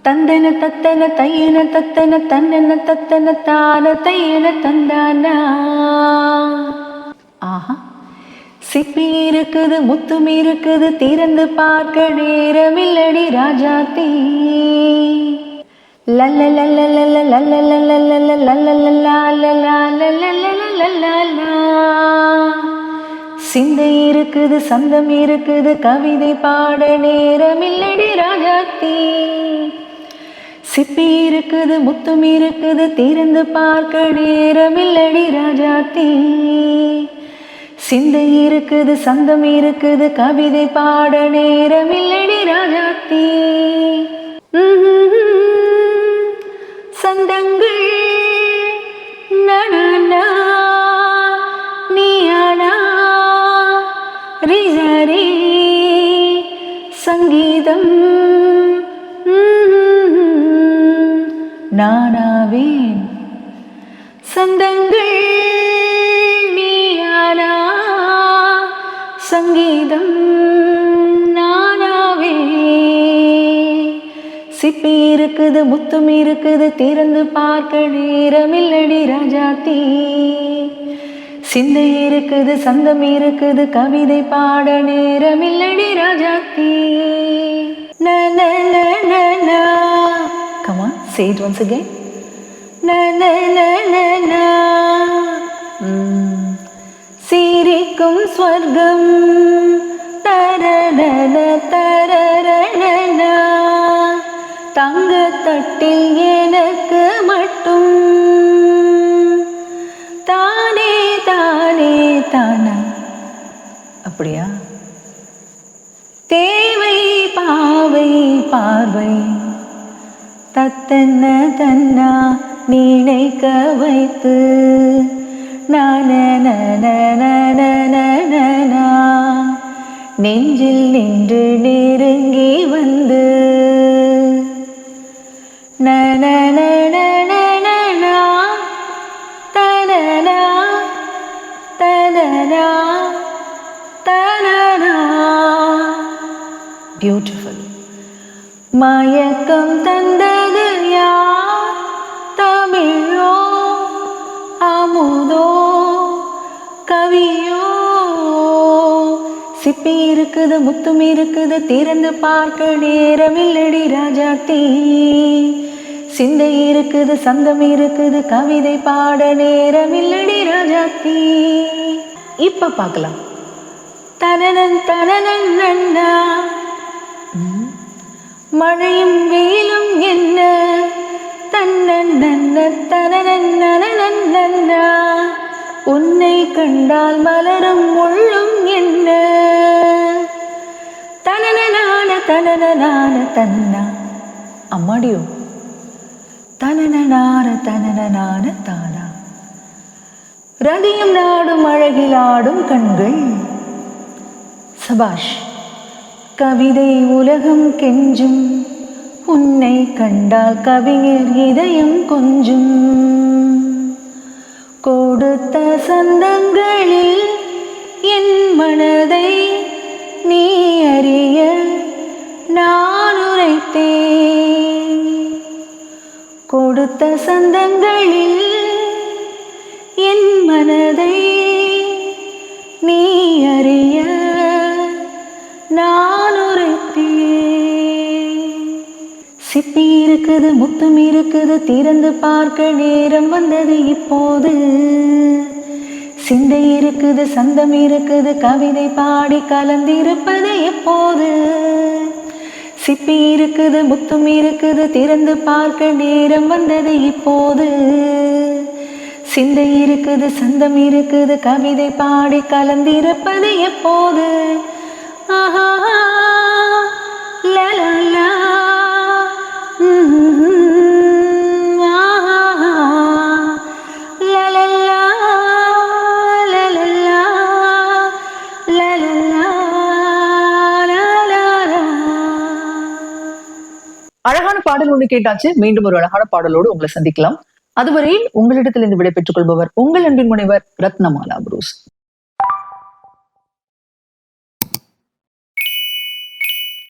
தந்தன தத்தன தையன தத்தன தன்னன தத்தன தான தையன தந்தானா. ஆஹா, சிப்பி இருக்குது முத்தும் இருக்குது திறந்து பார்க்க நேரமில்லடி ராஜாத்தி. லல்ல லல்ல லல்ல லல்ல லல்ல லல்ல லல்ல. சிந்தை இருக்குது சந்தம் இருக்குது கவிதை பாட நேரமில்லடி ராஜாத்தி. சிப்பி இருக்குது முத்தும் இருக்குது திறந்து பார்க்க நேரமில்லடி ராஜாத்தி. சிந்தை இருக்குது சந்தம் இருக்குது கவிதை பாட நேரமில்லடி ராஜாத்தி. சந்தங்கள் நனா நீயானா ரிசரி சங்கீதம் நானாவேன். சந்தங்கள் நீயானா சங்கீதம் நானாவே. சிப்பி இருக்குது முத்தும் இருக்குது திறந்து பார்க்க நேரமில்லடி ராஜாத்தி. சிந்தை இருக்குது சந்தம் இருக்குது கவிதை பாட நேரமில்லடி Rajathi. Come on, say it once again. Na na na na na. சிரிக்கும் ஸ்வர்க்கம் தரன தரன. தங்க தட்டில் எனக்கு மட்டும் தானே தானே தானா. அப்படியா? தேவை பாவை பார்வை தத்தன்ன தன்னா நினைக்க வைத்து நெஞ்சில் நின்று நெருங்கி வந்து பியூட்டிஃபுல். மயக்கம் தந்தது யார்? தமிழோ அமுதோ கவியோ? சிப்பி இருக்குது முத்தும் இருக்குது திறந்து பார்க்க நேரமில்லடி ராஜாத்தி. சிந்தை இருக்குது சந்தம் இருக்குது கவிதை பாட நேரமில்லடி ராஜாத்தி. இப்ப பார்க்கலாம். தனனன் தனனன் நன்னா. மழையும் வெயிலும் என்ன தன்னன் நன்ன தனனன் நனனன் நன்னா. உன்னை கண்டால் மலரும் முள்ளும் என்ன தனனனான தனனனான தன்னா. அம்மாடியோ தனனனான தனனனான தானா. ரதியும் நாடும் அழகில் ஆடும் கண்கள். சபாஷ். கவிதை உலகம் கெஞ்சும் உன்னை கண்டால் கவிஞர் இதயம் கொஞ்சும். கொடுத்த சந்தங்களில் என் மனதை நீ அறிய நான் உரைத்தேன். கொடுத்த சந்தங்களில் என் மனதை நீ அறிய நான் உரைத்தேன். சிப்பி இருக்குது முத்தும் இருக்குது திறந்து பார்க்க நேரம் வந்தது இப்போது. சிந்தை இருக்குது சந்தம் இருக்குது கவிதை பாடி கலந்திருப்பது எப்போது. சிப்பி இருக்குது முத்தும் இருக்குது திறந்து பார்க்க நேரம் வந்தது இப்போது. சிந்தை இருக்குது சந்தம் இருக்குது கவிதை பாடி கலந்திருப்பது எப்போது. ஆஹா லலலா. அழகான பாடல் ஒன்று கேட்டாச்சு. மீண்டும் ஒரு அழகான பாடலோடு உங்களை சந்திக்கலாம். அதுவரையில் உங்களிடத்திலிருந்து விடை பெற்றுக் கொள்பவர் உங்கள் அன்பின் முனைவர் ரத்னமாலா புரூஸ்.